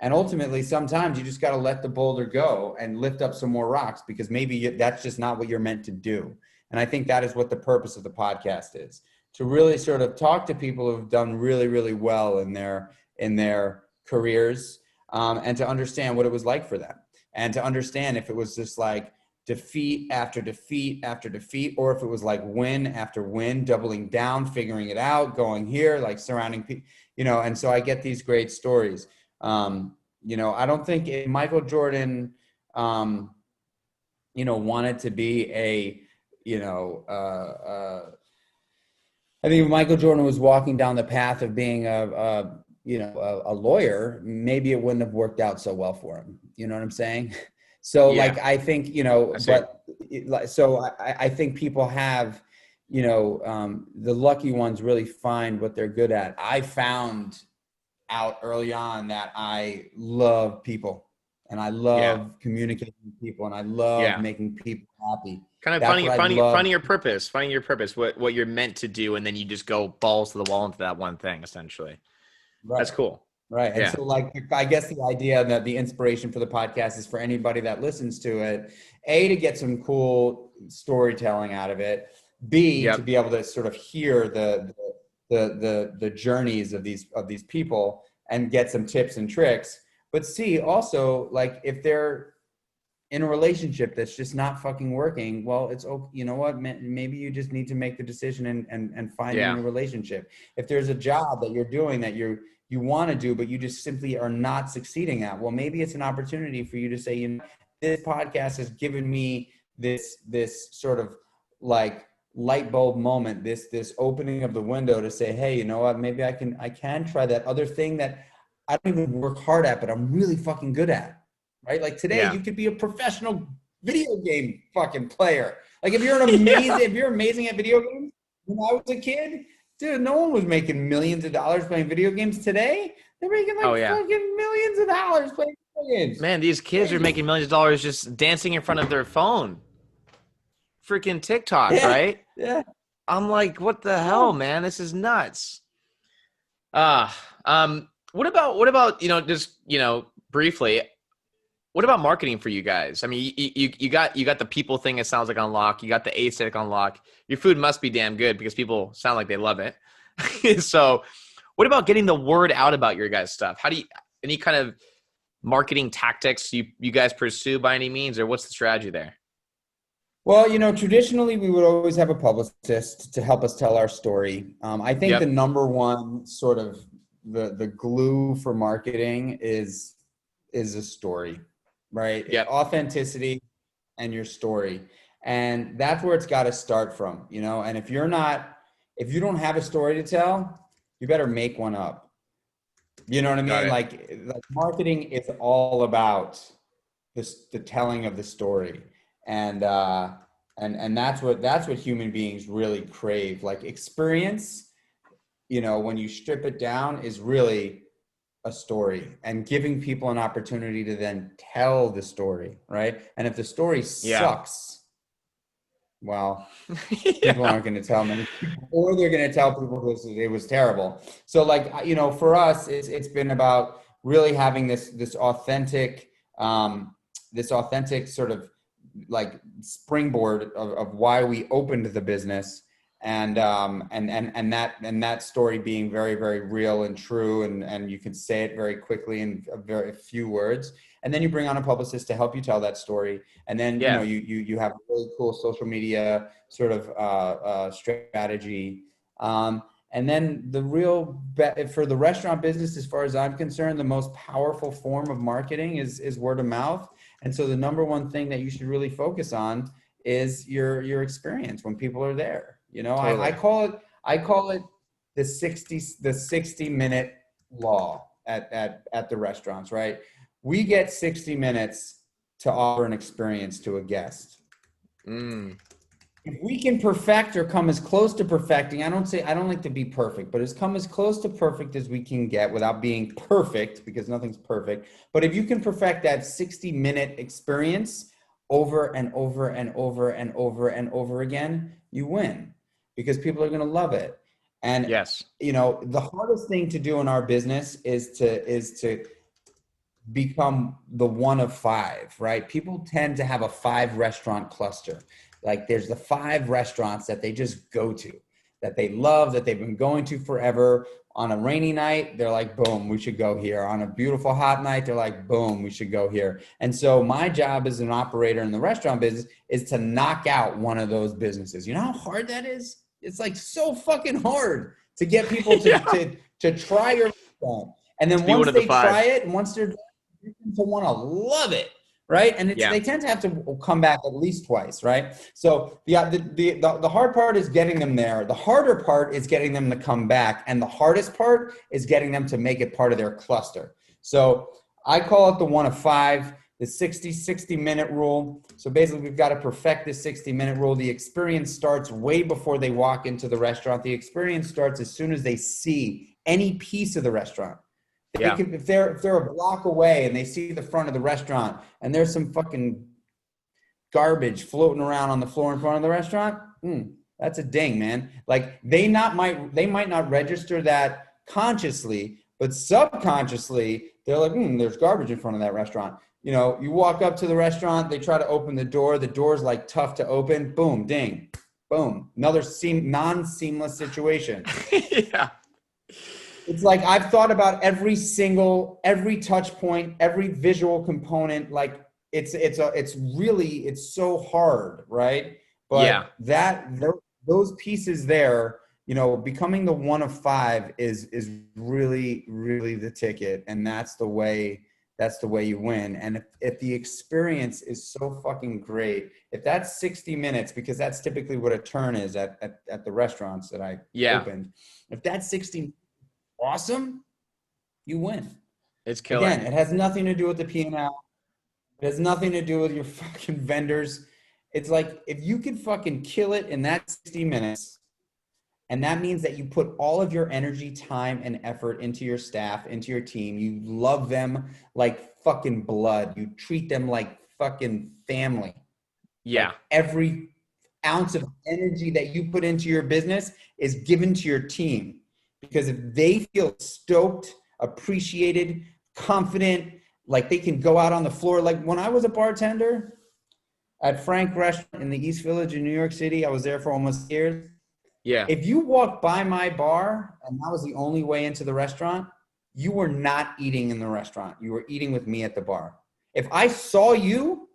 And ultimately, sometimes you just got to let the boulder go and lift up some more rocks because maybe that's just not what you're meant to do. And I think that is what the purpose of the podcast is, to really sort of talk to people who've done really, really well in their careers, and to understand what it was like for them, and to understand if it was just like defeat after defeat after defeat, or if it was like win after win, doubling down, figuring it out, going here, like surrounding people, and so I get these great stories. I don't think Michael Jordan, wanted to be I think if Michael Jordan was walking down the path of being a lawyer, maybe it wouldn't have worked out so well for him. You know what I'm saying? So I think, I think people have, the lucky ones really find what they're good at. I found out early on that I love people and I love communicating with people and I love making people happy. Kind of finding your purpose, what you're meant to do. And then you just go balls to the wall into that one thing, essentially. Right. That's cool. Right. And so like, I guess the idea that the inspiration for the podcast is for anybody that listens to it, A, to get some cool storytelling out of it, B, to be able to sort of hear the journeys of these people and get some tips and tricks, but C, also like if they're in a relationship that's just not fucking working, well, it's okay. You know what? Maybe you just need to make the decision and find a new relationship. If there's a job that you're doing that you want to do, but you just simply are not succeeding at, well, maybe it's an opportunity for you to say, this podcast has given me this sort of like light bulb moment, this opening of the window to say, hey, you know what, maybe I can try that other thing that I don't even work hard at, but I'm really fucking good at, right? Like today you could be a professional video game fucking player. Like if you're if you're amazing at video games, when I was a kid, dude, no one was making millions of dollars playing video games. Today they're making fucking millions of dollars playing video games. Man, these kids are making millions of dollars just dancing in front of their phone. Freaking TikTok, right? Yeah. I'm like, what the hell, man? This is nuts. What about, just, briefly, what about marketing for you guys? I mean, you got the people thing, it sounds like on lock. You got the aesthetic on lock. Your food must be damn good because people sound like they love it. So what about getting the word out about your guys' stuff? Any kind of marketing tactics you guys pursue by any means, or what's the strategy there? Well, traditionally we would always have a publicist to help us tell our story. I think the number one sort of the glue for marketing is a story, right? Yep. Authenticity and your story. And that's where it's got to start from, and if you don't have a story to tell, you better make one up. You know what I mean? Like marketing is all about the telling of the story. And that's what human beings really crave. Like experience, when you strip it down, is really a story, and giving people an opportunity to then tell the story, right? And if the story sucks, Well, people Yeah. aren't going to tell many people, or they're going to tell people this it was terrible. So like, for us, it's been about really having this authentic, this authentic sort of like springboard of why we opened the business, and that story being very, very real and true, and you can say it very quickly in a very few words, and then you bring on a publicist to help you tell that story, and then Yeah. you have a really cool social media sort of strategy, and then for the restaurant business, as far as I'm concerned, the most powerful form of marketing is word of mouth. And so the number one thing that you should really focus on is your experience when people are there. I Totally. call it the 60-minute law at the restaurants, right? We get 60 minutes to offer an experience to a guest. Mm. If we can perfect or come as close to perfecting, I don't like to be perfect, but come as close to perfect as we can get without being perfect, because nothing's perfect. But if you can perfect that 60-minute experience over and over and over and over and over again, you win, because people are going to love it. And Yes. the hardest thing to do in our business is to become the one of five, right? People tend to have a 5-restaurant cluster. Like there's the 5 restaurants that they just go to, that they love, that they've been going to forever. On a rainy night, they're like, boom, we should go here. On a beautiful hot night, they're like, boom, we should go here. And so my job as an operator in the restaurant business is to knock out one of those businesses. You know how hard that is? It's like so fucking hard to get people to try your restaurant. And then Be one once of the they try 5. it, and once they're to want to love it, right? And Yeah. they tend to have to come back at least twice, right? So the hard part is getting them there. The harder part is getting them to come back, and the hardest part is getting them to make it part of their cluster. So I call it the one of 5, the 60-minute rule. So basically, we've got to perfect this 60-minute rule. The experience starts way before they walk into the restaurant. The experience starts as soon as they see any piece of the restaurant. Yeah. If they're a block away and they see the front of the restaurant and there's some fucking garbage floating around on the floor in front of the restaurant, that's a ding, man. Like they might not register that consciously, but subconsciously they're like, there's garbage in front of that restaurant. You walk up to the restaurant, they try to open the door's like tough to open, boom, ding, boom, another non-seamless situation. Yeah. It's like I've thought about every touch point, every visual component. Like it's so hard, right? Yeah. But those pieces there, becoming the one of 5 is really, really the ticket, and that's the way you win. And if the experience is so fucking great, if that's 60 minutes, because that's typically what a turn is at the restaurants that I opened, if that's 60 awesome, you win. It's killer. Again, it has nothing to do with the P&L. It has nothing to do with your fucking vendors. It's like if you can fucking kill it in that 60 minutes, and that means that you put all of your energy, time, and effort into your staff, into your team. You love them like fucking blood. You treat them like fucking family. Yeah. Like every ounce of energy that you put into your business is given to your team. Because if they feel stoked, appreciated, confident, like they can go out on the floor. Like when I was a bartender at Frank Restaurant in the East Village in New York City, I was there for almost years. Yeah. If you walked by my bar and that was the only way into the restaurant, you were not eating in the restaurant. You were eating with me at the bar. If I saw you,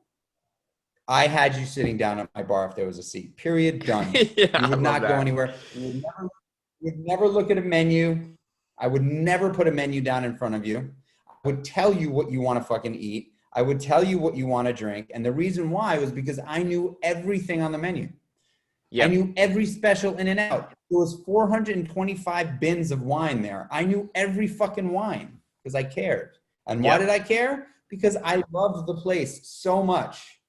I had you sitting down at my bar if there was a seat. Period. Done. Yeah, You would not go anywhere. You would never look at a menu. I would never put a menu down in front of you. I would tell you what you want to fucking eat. I would tell you what you want to drink. And the reason why was because I knew everything on the menu. Yep. I knew every special in and out. There was 425 bins of wine there. I knew every fucking wine because I cared. And why did I care? Because I loved the place so much.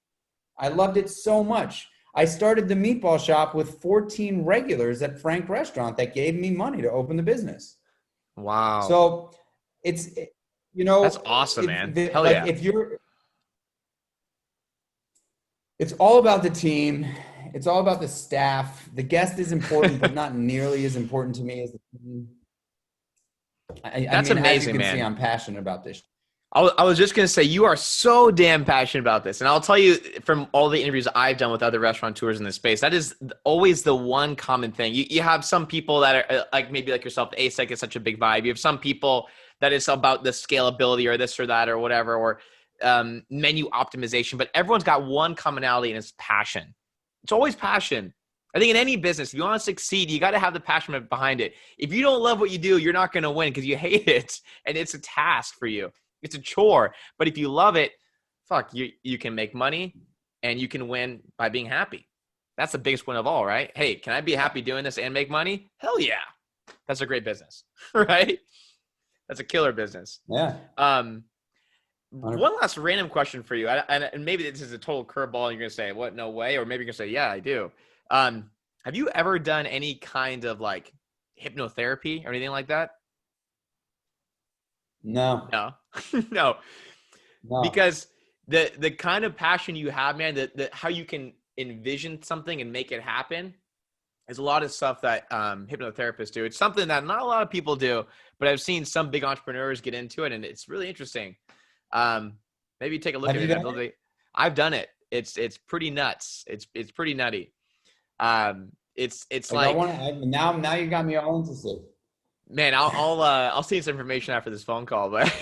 I loved it so much. I started the Meatball shop with 14 regulars at Frank Restaurant that gave me money to open the business. Wow. So it's, that's awesome, man. Hell yeah. It's all about the team. it's all about the staff. The guest is important, but not nearly as important to me as the team. That's amazing, as you can man. see, I'm passionate about this. I was just going to say, you are so damn passionate about this. And I'll tell you from all the interviews I've done with other restaurateurs in this space, that is always the one common thing. You have some people that are like, maybe like yourself, the ASEC is such a big vibe. You have some people that it's about the scalability or this or that or whatever, or menu optimization, but everyone's got one commonality and it's passion. It's always passion. I think in any business, if you want to succeed, you got to have the passion behind it. If you don't love what you do, you're not going to win because you hate it. And it's a task for you. It's a chore. But if you love it, fuck, you can make money and you can win by being happy. That's the biggest win of all, right? Hey, can I be happy doing this and make money? Hell yeah. That's a great business, right? That's a killer business. Yeah. One last random question for you. And maybe this is a total curveball and you're going to say, what? No way. Or maybe you're going to say, yeah, I do. Have you ever done any kind of like hypnotherapy or anything like that? No. No. Because the kind of passion you have, man, the how you can envision something and make it happen is a lot of stuff that hypnotherapists do. It's something that not a lot of people do, but I've seen some big entrepreneurs get into it and it's really interesting. Maybe take a look at it. I've done it. It's pretty nuts. It's pretty nutty. It's like now you got me all interested. Man, I'll see some information after this phone call, but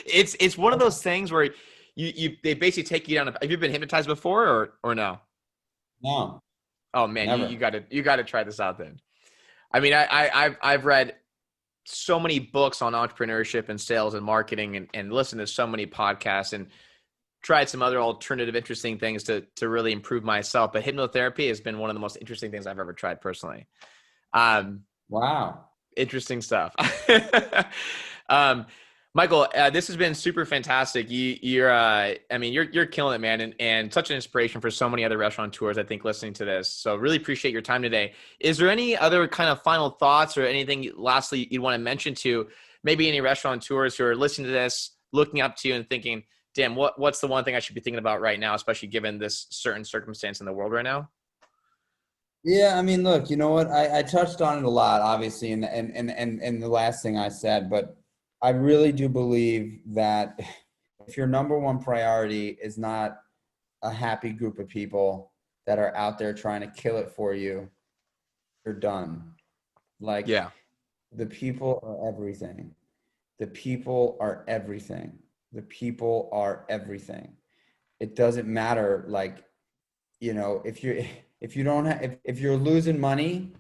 it's one of those things where they basically take you down. Have you been hypnotized before or no? No. Oh man, you gotta try this out then. I mean, I've read so many books on entrepreneurship and sales and marketing and listened to so many podcasts and tried some other alternative interesting things to really improve myself. But hypnotherapy has been one of the most interesting things I've ever tried personally. Wow. Interesting stuff. Michael, this has been super fantastic. You're killing it, man. And such an inspiration for so many other restaurateurs, I think, listening to this. So really appreciate your time today. Is there any other kind of final thoughts or anything lastly you'd want to mention to maybe any restaurateurs who are listening to this, looking up to you and thinking, damn, what's the one thing I should be thinking about right now, especially given this certain circumstance in the world right now? Yeah, I mean, look, you know what? I touched on it a lot, obviously, and the last thing I said, but I really do believe that if your number one priority is not a happy group of people that are out there trying to kill it for you, you're done. Like, yeah, the people are everything. The people are everything. The people are everything. It doesn't matter, like, you know, if you're losing money,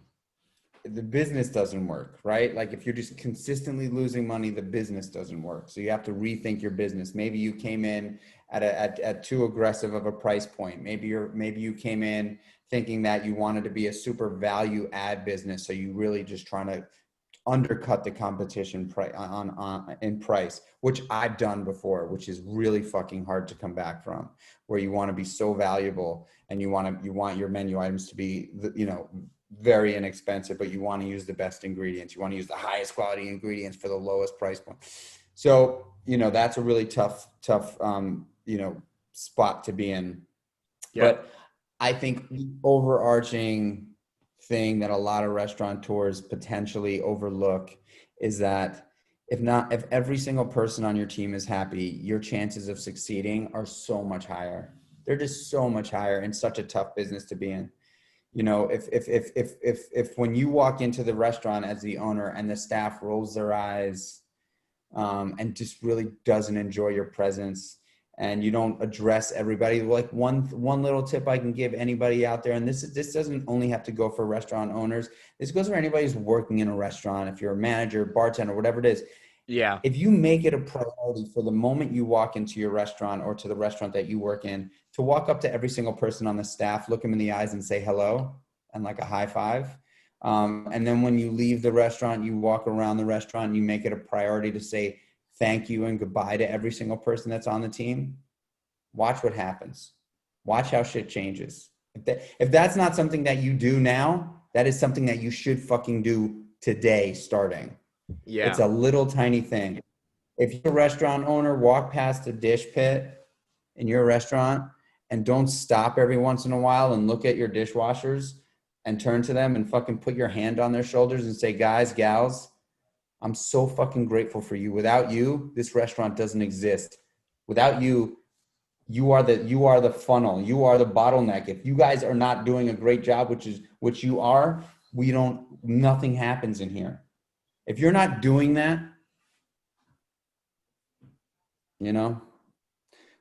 the business doesn't work, right? Like if you're just consistently losing money, the business doesn't work. So you have to rethink your business. Maybe you came in at too aggressive of a price point. Maybe you came in thinking that you wanted to be a super value add business. So you really just trying to undercut the competition in price, which I've done before, which is really fucking hard to come back from, where you want to be so valuable and you want your menu items to be, you know, very inexpensive, but you want to use the best ingredients. You want to use the highest quality ingredients for the lowest price point. So, you know, that's a really tough, you know, spot to be in. Yeah. But I think the overarching thing that a lot of restaurateurs potentially overlook is that if every single person on your team is happy, your chances of succeeding are so much higher. They're just so much higher in such a tough business to be in. You know, if when you walk into the restaurant as the owner and the staff rolls their eyes and just really doesn't enjoy your presence, and you don't address everybody, like one little tip I can give anybody out there, and this doesn't only have to go for restaurant owners. This goes for anybody who's working in a restaurant. If you're a manager, bartender, whatever it is. Yeah. If you make it a priority for the moment you walk into your restaurant or to the restaurant that you work in, to walk up to every single person on the staff, look them in the eyes and say hello and like a high five. And then when you leave the restaurant, you walk around the restaurant and you make it a priority to say thank you and goodbye to every single person that's on the team. Watch what happens. Watch how shit changes. If that's not something that you do now, that is something that you should fucking do today starting. Yeah. It's a little tiny thing. If you're a restaurant owner, walk past a dish pit in your restaurant and don't stop every once in a while and look at your dishwashers and turn to them and fucking put your hand on their shoulders and say, guys, gals, I'm so fucking grateful for you. Without you, this restaurant doesn't exist. Without you, you are the funnel. You are the bottleneck. If you guys are not doing a great job, which you are, nothing happens in here. If you're not doing that,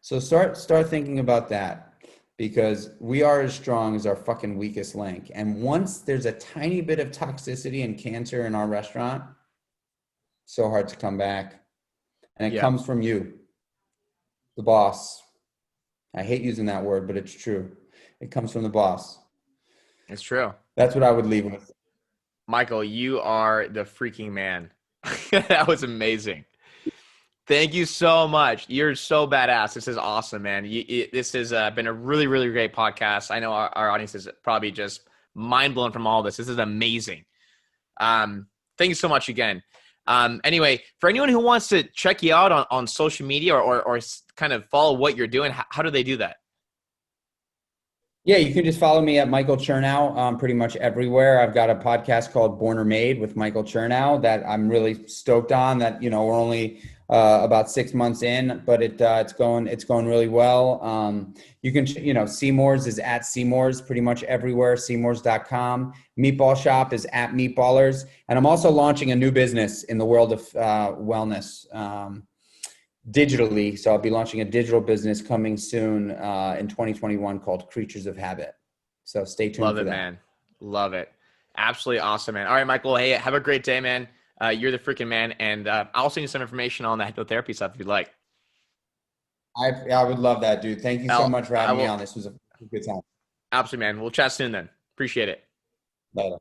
so start thinking about that, because we are as strong as our fucking weakest link. And once there's a tiny bit of toxicity and cancer in our restaurant, so hard to come back. And it comes from you, the boss. I hate using that word, but it's true. It comes from the boss. It's true. That's what I would leave with. Michael, you are the freaking man. That was amazing. Thank you so much. You're so badass. This is awesome, man. This has been a really, really great podcast. I know our audience is probably just mind blown from all this. This is amazing. Thank you so much again. Anyway, for anyone who wants to check you out on social media or kind of follow what you're doing, how do they do that? Yeah, you can just follow me at Michael Chernow pretty much everywhere. I've got a podcast called Born or Made with Michael Chernow that I'm really stoked on. That, we're only about 6 months in, but it's going really well. You can, Seamore's is at Seamore's pretty much everywhere, seamores.com. Meatball Shop is at Meatballers. And I'm also launching a new business in the world of wellness digitally. So I'll be launching a digital business coming soon in 2021 called Creatures of Habit. So stay tuned. Love for it, that. man. Love it. Absolutely awesome, man. All right, Michael. Hey, have a great day, man. You're the freaking man. And I'll send you some information on the hypnotherapy stuff if you'd like. I would love that, dude. Thank you so much for having me on. This was a good time. Absolutely, man. We'll chat soon then. Appreciate it. Later.